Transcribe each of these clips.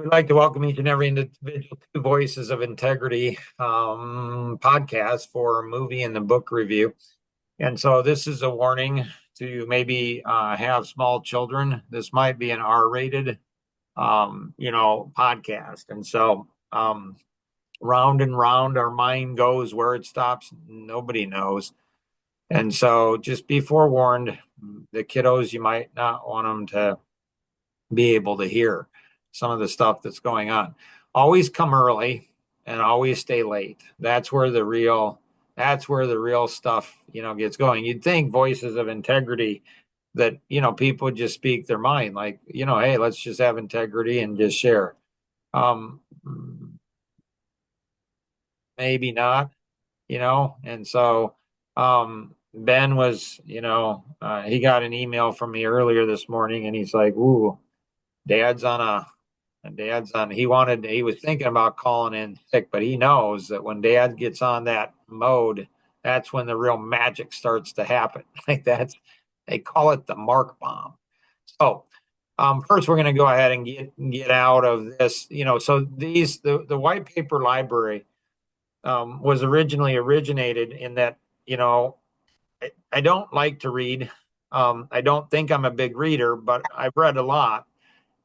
We'd like to welcome each and every individual to Voices of Integrity podcast for movie and the book review. And so this is a warning to maybe have small children. This might be an R-rated, podcast. And so round and round our mind goes. Where it stops, nobody knows. And so just be forewarned, the kiddos, you might not want them to be able to hear some of the stuff that's going on. Always come early and always stay late. That's where the real stuff, gets going. You'd think Voices of Integrity that, people just speak their mind, like, hey, let's just have integrity and just share. Um, Maybe not, and so Ben was, he got an email from me earlier this morning and he's like, ooh, dad's on a he was thinking about calling in sick, but he knows that when dad gets on that mode, that's when the real magic starts to happen. Like they call it the Mark bomb. So first we're going to go ahead and get out of this, so the white paper library was originated in that, I don't like to read. I don't think I'm a big reader, but I've read a lot.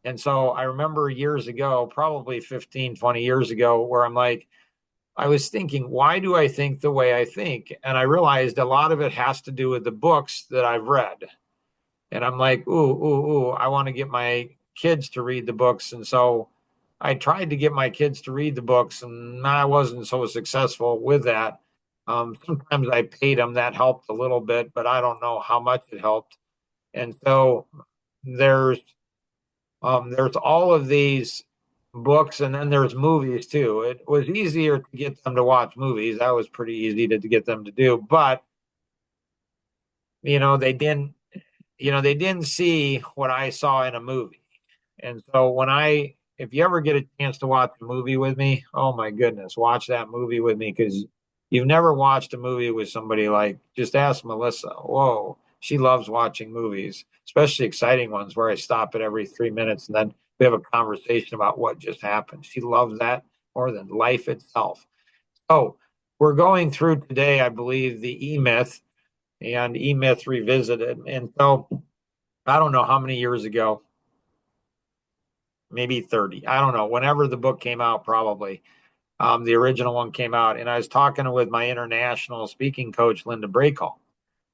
And so I remember years ago, probably 15, 20 years ago, where I was thinking, why do I think the way I think? And I realized a lot of it has to do with the books that I've read. And I'm like, I want to get my kids to read the books. And so I tried to get my kids to read the books, and I wasn't so successful with that. Sometimes I paid them, that helped a little bit, but I don't know how much it helped. And so there's there's all of these books, and then there's movies too. It was easier to get them to watch movies. That was pretty easy to get them to do, but they didn't. They didn't see what I saw in a movie. And so if you ever get a chance to watch a movie with me, oh my goodness, watch that movie with me because you've never watched a movie with somebody. Like, just ask Melissa. Whoa, she loves watching movies, especially exciting ones where I stop at every 3 minutes and then we have a conversation about what just happened. She loves that more than life itself. So we're going through today, I believe, the E-Myth and E-Myth Revisited. And so I don't know how many years ago, maybe 30. I don't know. Whenever the book came out, probably the original one came out. And I was talking with my international speaking coach, Linda Brakall.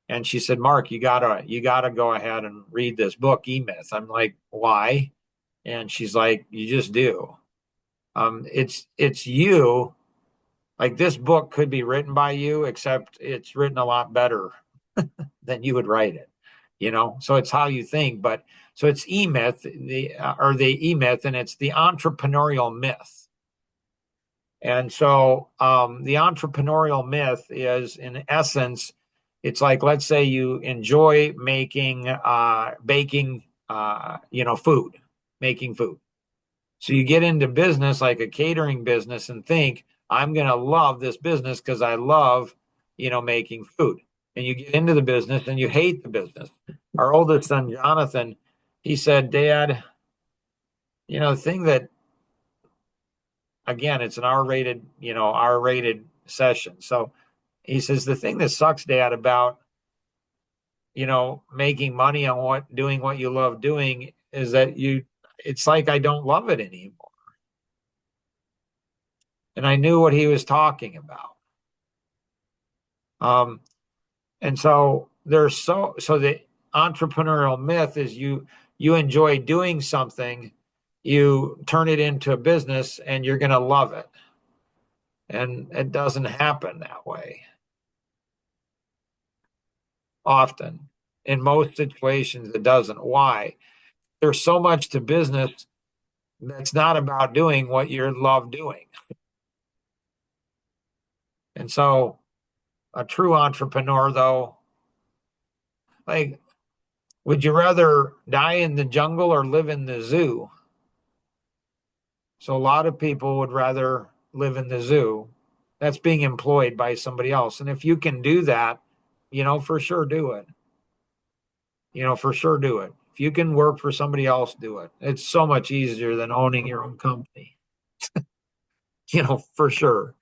And she said, Mark, you gotta go ahead and read this book, E-Myth. I'm like, why? And she's like, you just do. It's you. Like, this book could be written by you, except it's written a lot better than you would write it. So it's how you think. But so it's E-Myth, the E-Myth, and it's the entrepreneurial myth. And so the entrepreneurial myth is, in essence, it's like, let's say you enjoy baking, food, making food. So you get into business, like a catering business, and think, I'm going to love this business because I love, making food. And you get into the business and you hate the business. Our oldest son, Jonathan, he said, Dad, the thing that, again, it's an R-rated session. So he says, the thing that sucks, Dad, about, making money on doing what you love doing is that it's like I don't love it anymore. And I knew what he was talking about. And so the entrepreneurial myth is you enjoy doing something, you turn it into a business, and you're going to love it. And it doesn't happen that way often. In most situations, it doesn't. Why? There's so much to business that's not about doing what you love doing. And so a true entrepreneur, though, like, would you rather die in the jungle or live in the zoo? So a lot of people would rather live in the zoo. That's being employed by somebody else. And if you can do that, for sure do it. For sure do it. If you can work for somebody else, do it. It's so much easier than owning your own company, for sure.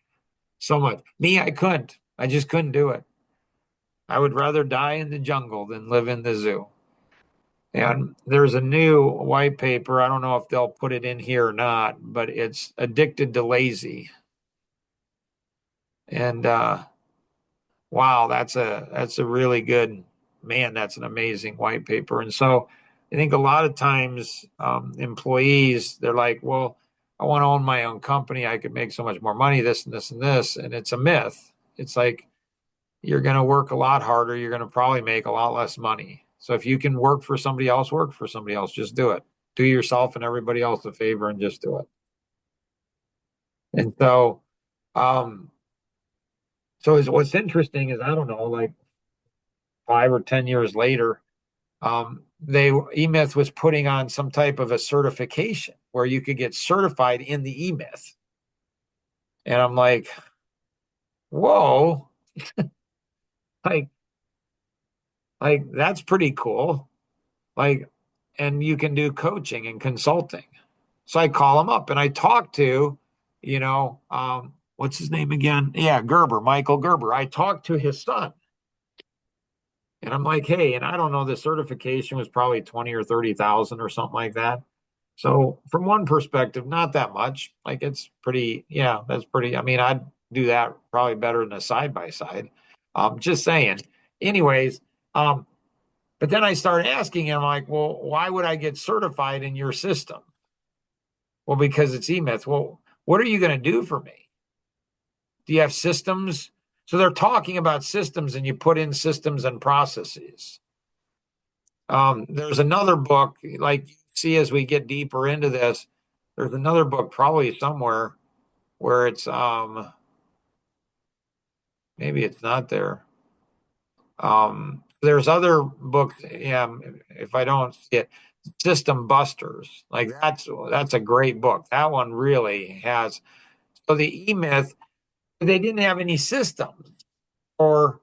So much. Me, I couldn't. I just couldn't do it. I would rather die in the jungle than live in the zoo. And there's a new white paper. I don't know if they'll put it in here or not, but it's Addicted to Lazy. And wow, that's a really good, man, that's an amazing white paper. And so I think a lot of times employees, they're like, well, I want to own my own company. I could make so much more money, this and this and this. And it's a myth. It's like you're going to work a lot harder. You're going to probably make a lot less money. So if you can work for somebody else, work for somebody else. Just do it. Do yourself and everybody else a favor and just do it. And so, um, what's interesting is, I don't know, like 5 or 10 years later, eMyth was putting on some type of a certification where you could get certified in the eMyth. And I'm like, whoa, like, that's pretty cool. Like, and you can do coaching and consulting. So I call him up and I talk to, what's his name again? Yeah, Gerber, Michael Gerber. I talked to his son. And I'm like, hey, and I don't know, the certification was probably 20 or 30,000 or something like that. So from one perspective, not that much. Like it's pretty, yeah, that's pretty. I mean, I'd do that probably better than a side by side. Just saying. Anyways, but then I started asking him, like, well, why would I get certified in your system? Well, because it's eMyth. Well, what are you going to do for me? Do you have systems? So they're talking about systems, and you put in systems and processes. There's another book, like, see, as we get deeper into this, there's another book probably somewhere where it's maybe it's not there. There's other books, yeah, if I don't see it, System Busters. Like that's a great book. That one really has. So the eMyth, they didn't have any systems, or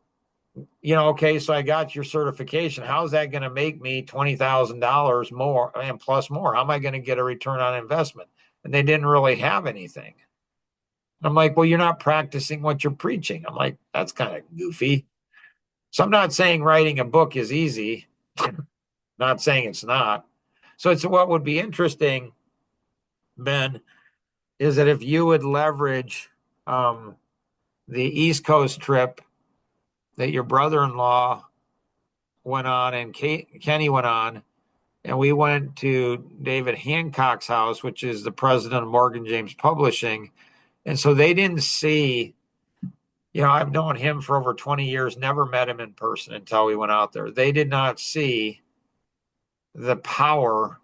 okay, so I got your certification. How's that going to make me $20,000 more and plus more? How am I going to get a return on investment? And they didn't really have anything. I'm like, well, you're not practicing what you're preaching. I'm like, that's kind of goofy. So I'm not saying writing a book is easy. Not saying it's not. So it's what would be interesting, Ben, is that if you would leverage the East Coast trip that your brother-in-law went on and Kenny went on, and we went to David Hancock's house, which is the president of Morgan James Publishing. And so they didn't see, I've known him for over 20 years, never met him in person until we went out there. They did not see the power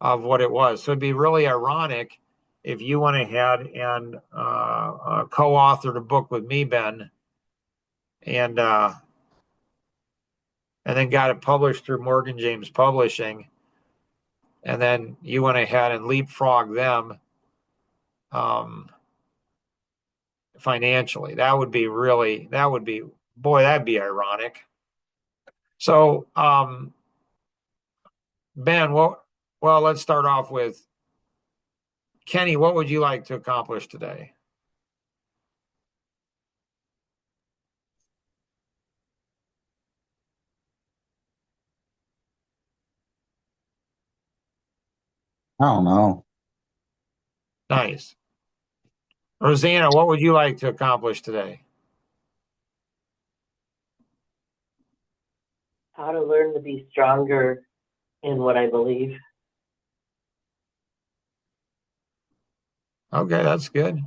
of what it was. So it'd be really ironic if you went ahead and co-authored a book with me, Ben, and then got it published through Morgan James Publishing, and then you went ahead and leapfrogged them financially. Boy, that'd be ironic. So, Ben, well, let's start off with Kenny. What would you like to accomplish today? I don't know. Nice. Rosanna, what would you like to accomplish today? How to learn to be stronger in what I believe. Okay, that's good.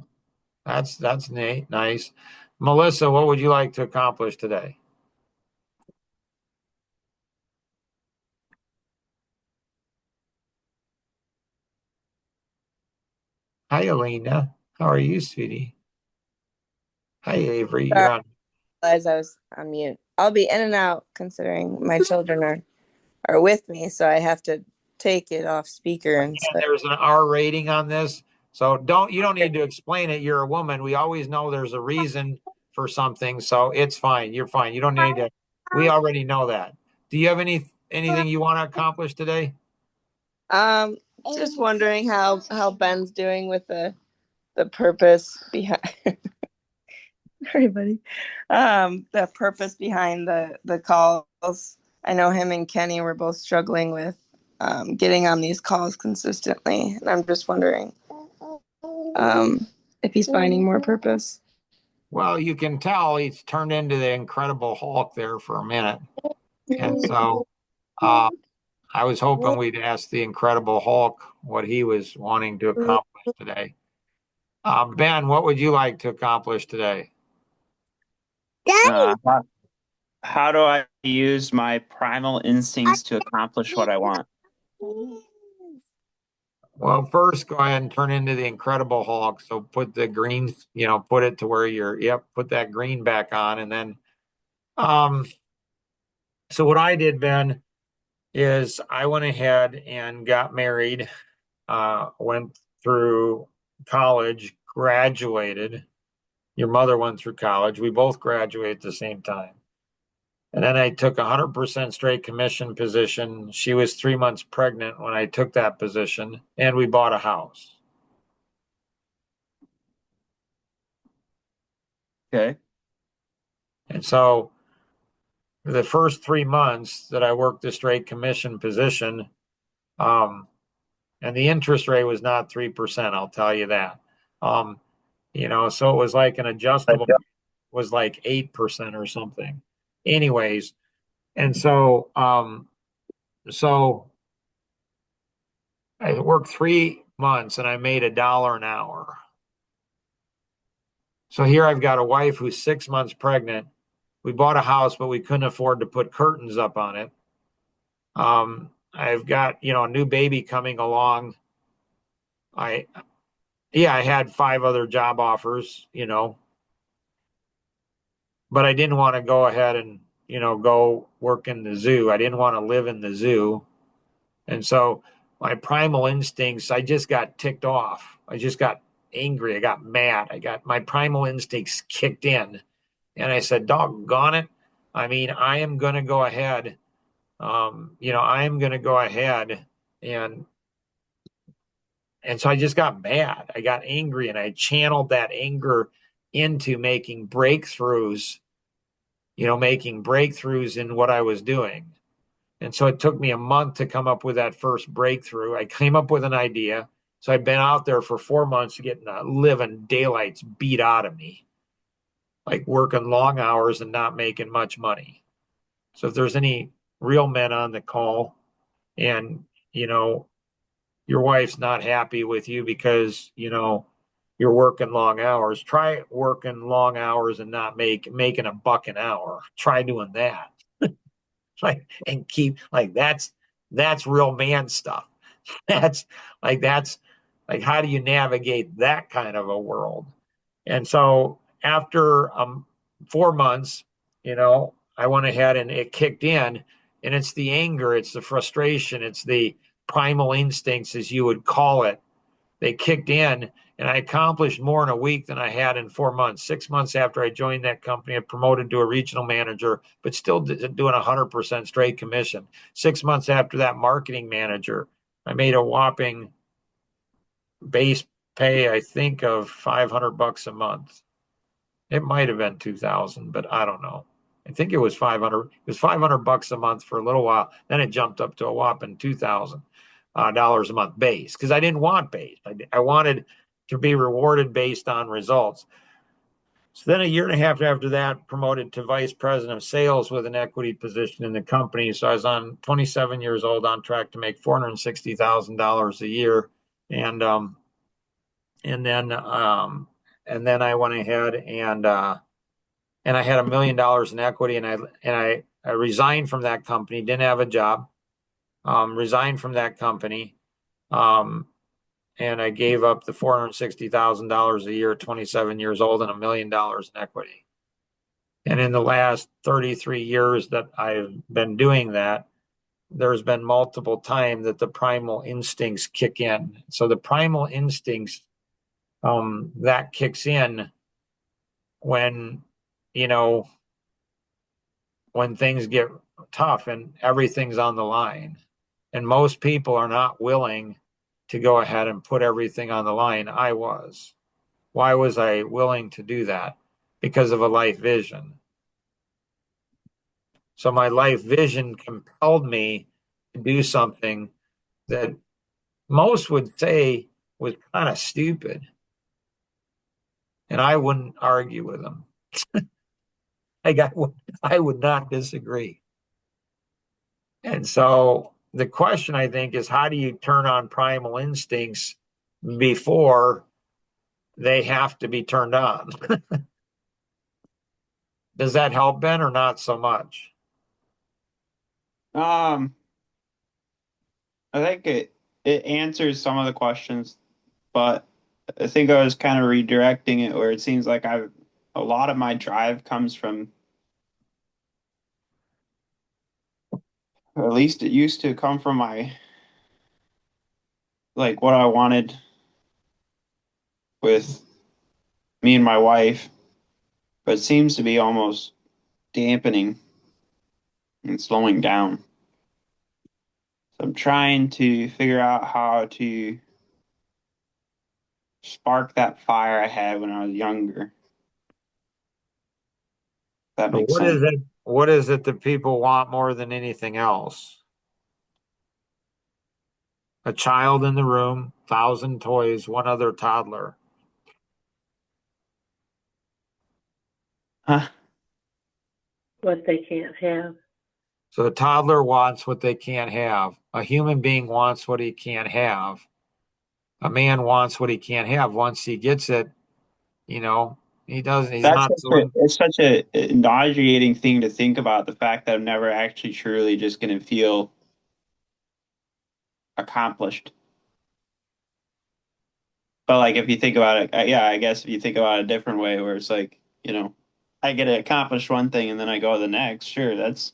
That's neat. Nice. Melissa, what would you like to accomplish today? Hi, Alina. How are you, sweetie? Hi, Avery. You're Sorry, on. I realized I was on mute. I'll be in and out considering my children are with me, so I have to take it off speaker and And such. there's an R rating on this. So you don't need to explain it. You're a woman. We always know there's a reason for something. So it's fine. You're fine. You don't need to. We already know that. Do you have anything you want to accomplish today? Just wondering how Ben's doing with the purpose behind. Sorry, buddy. The purpose behind the calls. I know him and Kenny were both struggling with getting on these calls consistently, and I'm just wondering if he's finding more purpose. Well, you can tell he's turned into the Incredible Hulk there for a minute. And so I was hoping we'd ask the Incredible Hulk what he was wanting to accomplish today. Ben, what would you like to accomplish today? How do I use my primal instincts to accomplish what I want? Well, first go ahead and turn into the Incredible Hulk. So put the green, put it to where put that green back on. And then, so what I did, Ben, is I went ahead and got married, went through college, graduated. Your mother went through college. We both graduated at the same time. And then I took 100% straight commission position. She was 3 months pregnant when I took that position, and we bought a house. Okay. And so the first 3 months that I worked the straight commission position, and the interest rate was not 3%, I'll tell you that. So it was like an adjustable was like 8% or something. Anyways, and so I worked 3 months and I made $1 an hour. So here I've got a wife who's 6 months pregnant. We bought a house, but we couldn't afford to put curtains up on it. I've got, a new baby coming along. I had 5 other job offers, but I didn't want to go ahead and, go work in the zoo. I didn't want to live in the zoo. And so my primal instincts, I just got ticked off. I just got angry. I got mad. My primal instincts kicked in. And I said, doggone it. I mean, I am going to go ahead. I am going to go ahead and so I just got mad. I got angry and I channeled that anger into making breakthroughs in what I was doing. And so it took me a month to come up with that first breakthrough. I came up with an idea. So I've been out there for 4 months getting the living daylights beat out of me, like working long hours and not making much money. So if there's any real men on the call and, your wife's not happy with you because, you're working long hours, try working long hours and not making $1 an hour. Try doing that. And keep that's real man stuff. That's how do you navigate that kind of a world? And so after 4 months, I went ahead and it kicked in, and it's the anger, it's the frustration, it's the primal instincts, as you would call it. They kicked in, and I accomplished more in a week than I had in 4 months. 6 months after I joined that company, I promoted to a regional manager, but still doing 100% straight commission. 6 months after that, marketing manager. I made a whopping base pay, I think, of $500 a month. It might have been 2,000, but I don't know. I think it was 500. It was $500 a month for a little while. Then it jumped up to a whopping $2,000 a month base, because I didn't want base. I wanted to be rewarded based on results. So then a year and a half after that, promoted to vice president of sales with an equity position in the company. So I was 27 years old, on track to make $460,000 a year. And then I went ahead and I had $1 million in equity, and I resigned from that company, didn't have a job, resigned from that company. And I gave up the $460,000 a year at 27 years old and $1 million in equity. And in the last 33 years that I've been doing that, there's been multiple times that the primal instincts kick in. So the primal instincts, that kicks in when, when things get tough and everything's on the line. And most people are not willing to go ahead and put everything on the line. I was. Why was I willing to do that? Because of a life vision. So my life vision compelled me to do something that most would say was kind of stupid. And I wouldn't argue with them. I would not disagree. And so the question, I think, is how do you turn on primal instincts before they have to be turned on? Does that help, Ben, or not so much? I think it answers some of the questions, but I think I was kind of redirecting it where it seems like a lot of my drive comes from, at least it used to come from my, like what I wanted with me and my wife, but it seems to be almost dampening and slowing down. So I'm trying to figure out how to spark that fire I had when I was younger. If that So makes what sense. is it? What is it that people want more than anything else? A child in the room, 1,000 toys, one other toddler. Huh? What they can't have. So a toddler wants what they can't have. A human being wants what he can't have. A man wants what he can't have. Once he gets it, he doesn't, he's That's not such so, it's such a nauseating thing to think about, the fact that I'm never actually truly just going to feel accomplished. But like if you think about it, yeah, I guess if you think about it a different way, where it's like, I get to accomplish one thing and then I go to the next. Sure, that's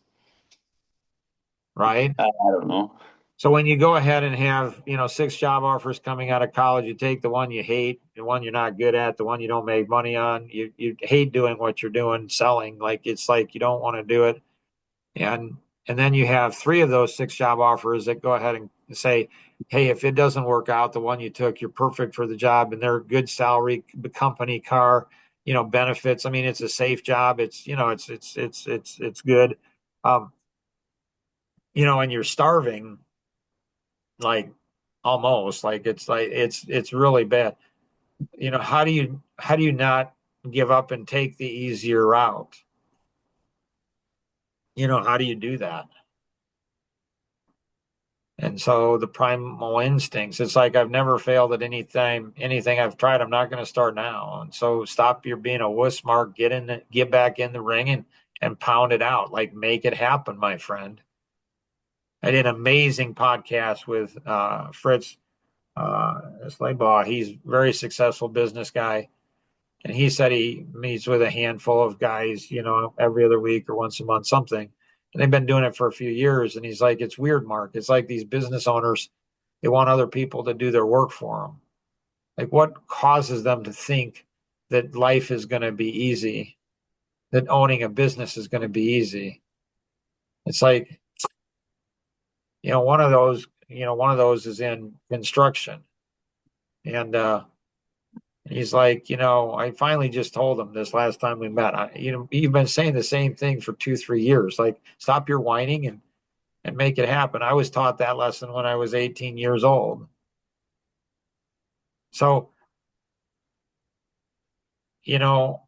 right? I don't know. So when you go ahead and have, 6 job offers coming out of college, you take the one you hate, the one you're not good at, the one you don't make money on. You hate doing what you're doing, selling. Like it's like you don't want to do it. And then you have 3 of those 6 job offers that go ahead and say, hey, if it doesn't work out, the one you took, you're perfect for the job, and they're good salary, company car, benefits. I mean, it's a safe job. It's good. Um, and you're starving, like almost like it's really bad. How do you not give up and take the easier route? How do you do that? And so the primal instincts, it's like I've never failed at anything I've tried. I'm not going to start now. And so stop your being a wuss mark, get back in the ring and pound it out. Like make it happen, my friend. I did an amazing podcast with Fritz Slaybaugh. He's a very successful business guy. And he said he meets with a handful of guys, every other week or once a month, something. And they've been doing it for a few years. And he's like, it's weird, Mark. It's like these business owners, they want other people to do their work for them. Like, what causes them to think that life is going to be easy, that owning a business is going to be easy? It's like, one of those is in construction. And, he's like, I finally just told him this last time we met. You've been saying the same thing for 2, 3 years. Like, stop your whining and make it happen. I was taught that lesson when I was 18 years old. So, you know,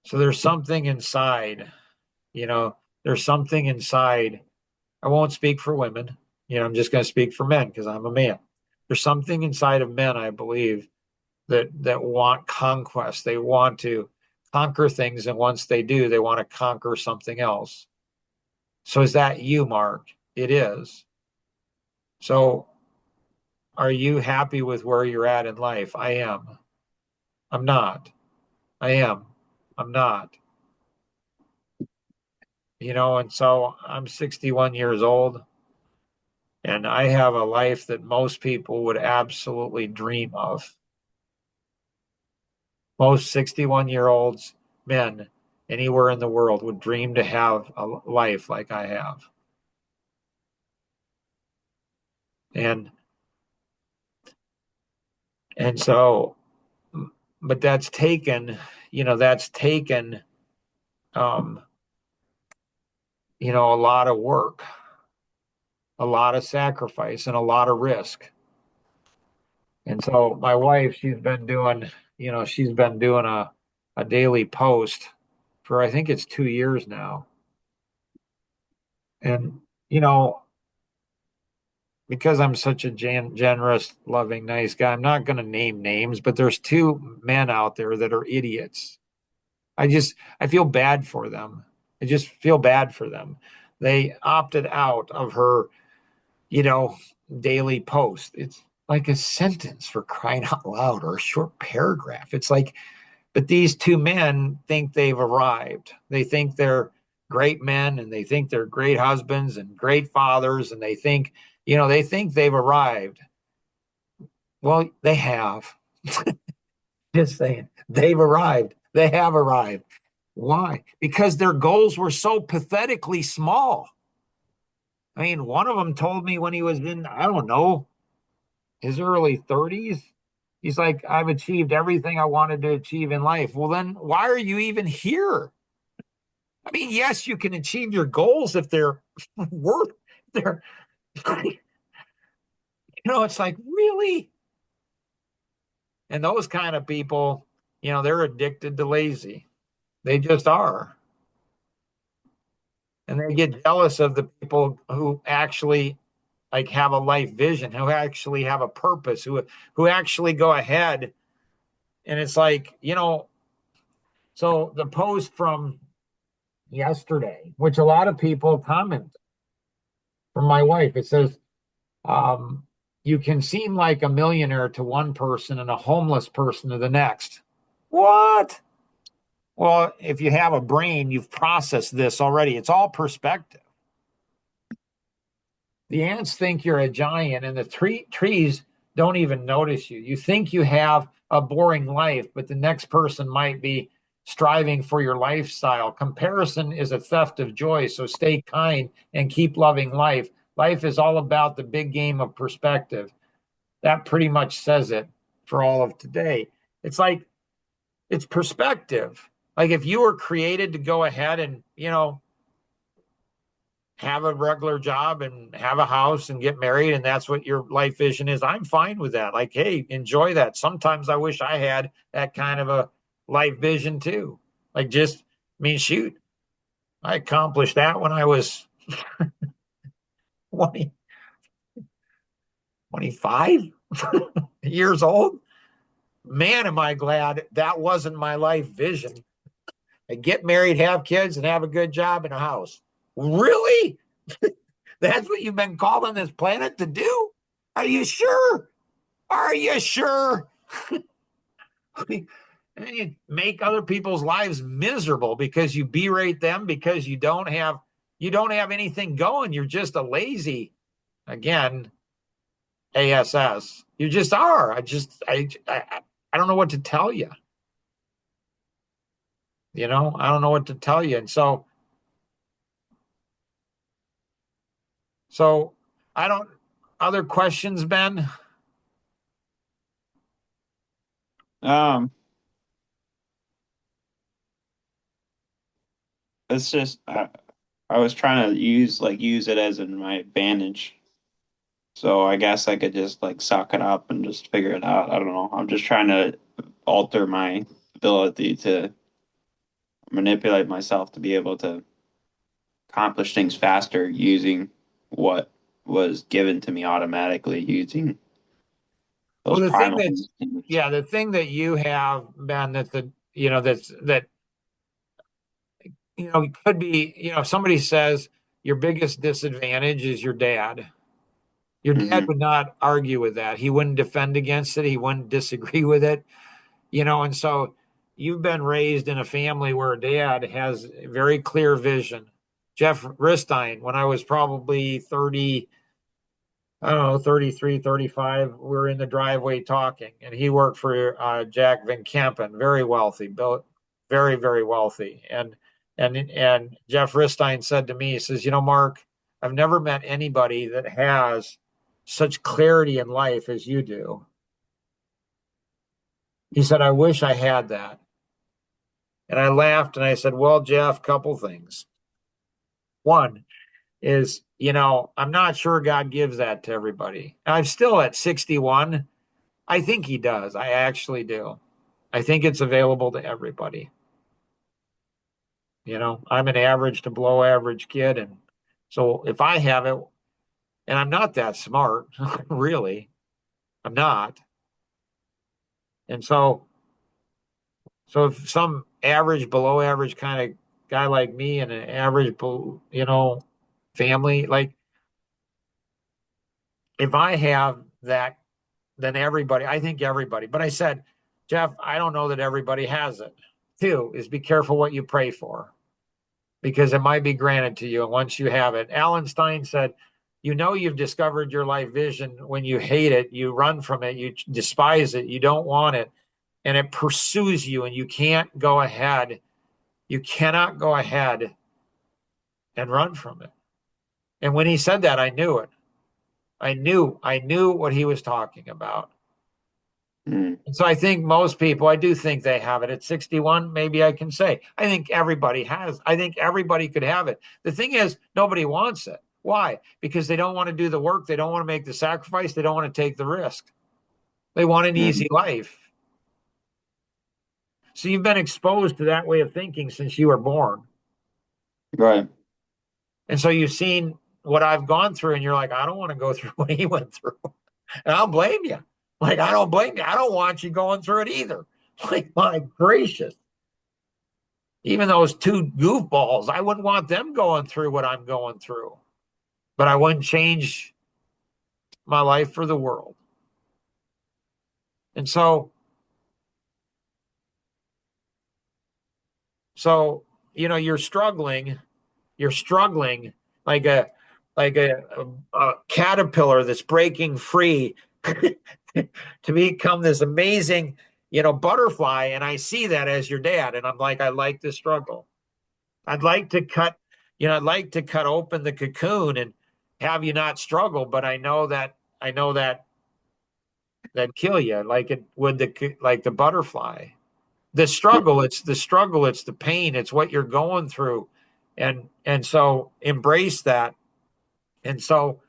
so there's something inside, there's something inside. I won't speak for women. I'm just going to speak for men because I'm a man. There's something inside of men, I believe, that want conquest. They want to conquer things, and once they do, they want to conquer something else. So is that you, Mark? It is. So are you happy with where you're at in life? I am. I'm not. I am. I'm not. And so I'm 61 years old, and I have a life that most people would absolutely dream of. Most 61-year-olds, men, anywhere in the world would dream to have a life like I have. And so, but that's taken, um, a lot of work, a lot of sacrifice, and a lot of risk. And so my wife, she's been doing a daily post for, I think it's 2 years now. And, because I'm such a generous, loving, nice guy, I'm not going to name names, but there's two men out there that are idiots. I feel bad for them. I just feel bad for them. They opted out of her, daily post. It's like a sentence, for crying out loud, or a short paragraph. It's like, but these two men think they've arrived. They think they're great men, and they think they're great husbands and great fathers, and they think they've arrived. Well, they have. Just saying, they've arrived. They have arrived. Why? Because their goals were so pathetically small. I mean, one of them told me when he was in, I don't know, his early 30s, he's like, I've achieved everything I wanted to achieve in life. Well, then why are you even here? I mean, yes, you can achieve your goals if they're worth, they're, it's like, really? And those kind of people, they're addicted to lazy. They just are. And they get jealous of the people who actually like have a life vision, who actually have a purpose, who actually go ahead. And it's like, so the post from yesterday, which a lot of people comment from my wife, it says, you can seem like a millionaire to one person and a homeless person to the next. What? Well, if you have a brain, you've processed this already. It's all perspective. The ants think you're a giant, and the trees don't even notice you. You think you have a boring life, but the next person might be striving for your lifestyle. Comparison is a theft of joy, so stay kind and keep loving life. Life is all about the big game of perspective. That pretty much says it for all of today. It's like, it's perspective. Like, if you were created to go ahead and, have a regular job and have a house and get married, and that's what your life vision is, I'm fine with that. Like, hey, enjoy that. Sometimes I wish I had that kind of a life vision too. Like, just, I mean, shoot, I accomplished that when I was 20, 25 years old. Man, am I glad that wasn't my life vision. I get married, have kids, and have a good job and a house. Really? That's what you've been called on this planet to do? Are you sure? Are you sure? And you make other people's lives miserable because you berate them because you don't have anything going. You're just a lazy, again, ASS. You just are. I don't know what to tell you. I don't know what to tell you. And so I don't, other questions, Ben? It's just I was trying to use it as in my advantage. So I guess I could just like suck it up and just figure it out. I don't know. I'm just trying to alter my ability to manipulate myself to be able to accomplish things faster using what was given to me automatically using those Well, primal instincts. the thing that you have, Ben, it could be, if somebody says your biggest disadvantage is your dad, your dad Mhm. would not argue with that. He wouldn't defend against it. He wouldn't disagree with it, and so you've been raised in a family where dad has a very clear vision. Jeff Ristine, when I was probably 30, I don't know, 33, 35, we were in the driveway talking, and he worked for Jack Van Kempen, very wealthy, built very, very wealthy. And Jeff Ristine said to me, he says, Mark, I've never met anybody that has such clarity in life as you do. He said, I wish I had that. And I laughed and I said, well, Jeff, couple things. One is, I'm not sure God gives that to everybody. I'm still at 61. I think he does. I actually do. I think it's available to everybody. I'm an average to below average kid. And so if I have it, and I'm not that smart, really, I'm not. And so if some average, below average kind of guy like me and an average, family, like if I have that, then everybody, I think everybody, but I said, Jeff, I don't know that everybody has it. Two is be careful what you pray for because it might be granted to you. And once you have it, Alan Stein said, you've discovered your life vision when you hate it, you run from it, you despise it, you don't want it, and it pursues you and you can't go ahead. You cannot go ahead and run from it. And when he said that, I knew it. I knew what he was talking about. And so I think most people, I do think they have it at 61. Maybe I can say, I think everybody has. I think everybody could have it. The thing is, nobody wants it. Why? Because they don't want to do the work. They don't want to make the sacrifice. They don't want to take the risk. They want an easy life. So you've been exposed to that way of thinking since you were born. Right. And so you've seen what I've gone through and you're like, I don't want to go through what he went through. And I don't blame you. Like, I don't blame you. I don't want you going through it either. Like, my gracious. Even those two goofballs, I wouldn't want them going through what I'm going through. But I wouldn't change my life for the world. And so you're struggling like a caterpillar that's breaking free to become this amazing, butterfly. And I see that as your dad. And I'm like, I like the struggle. I'd like to cut open the cocoon and have you not struggle. But I know that kill you like it would the butterfly. The struggle, it's the pain, it's what you're going through. And so embrace that. And so,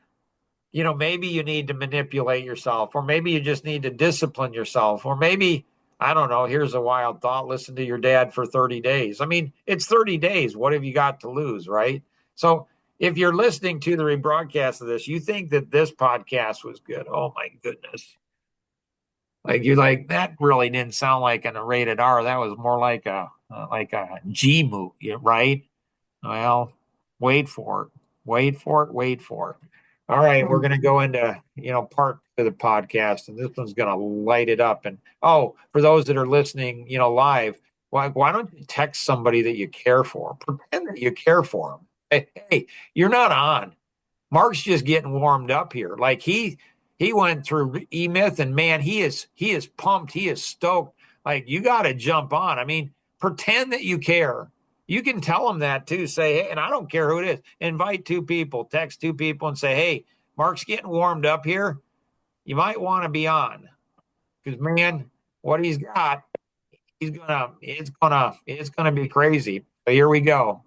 maybe you need to manipulate yourself, or maybe you just need to discipline yourself, or maybe, I don't know, here's a wild thought, listen to your dad for 30 days. I mean, it's 30 days. What have you got to lose, right? So if you're listening to the rebroadcast of this, you think that this podcast was good. Oh my goodness. Like you're like, that really didn't sound like a rated R. That was more like a G movie, right? Well, wait for it. Wait for it. Wait for it. All right, we're going to go into, part of the podcast, and this one's going to light it up. And for those that are listening, live, why don't you text somebody that you care for? Pretend that you care for them. Hey, you're not on. Mark's just getting warmed up here. Like he went through E-Myth, and man, he is pumped. He is stoked. Like, you got to jump on. I mean, pretend that you care. You can tell them that too. Say, hey, and I don't care who it is. Invite two people, text two people and say, hey, Mark's getting warmed up here. You might want to be on. Because man, what he's got, it's gonna be crazy. So here we go.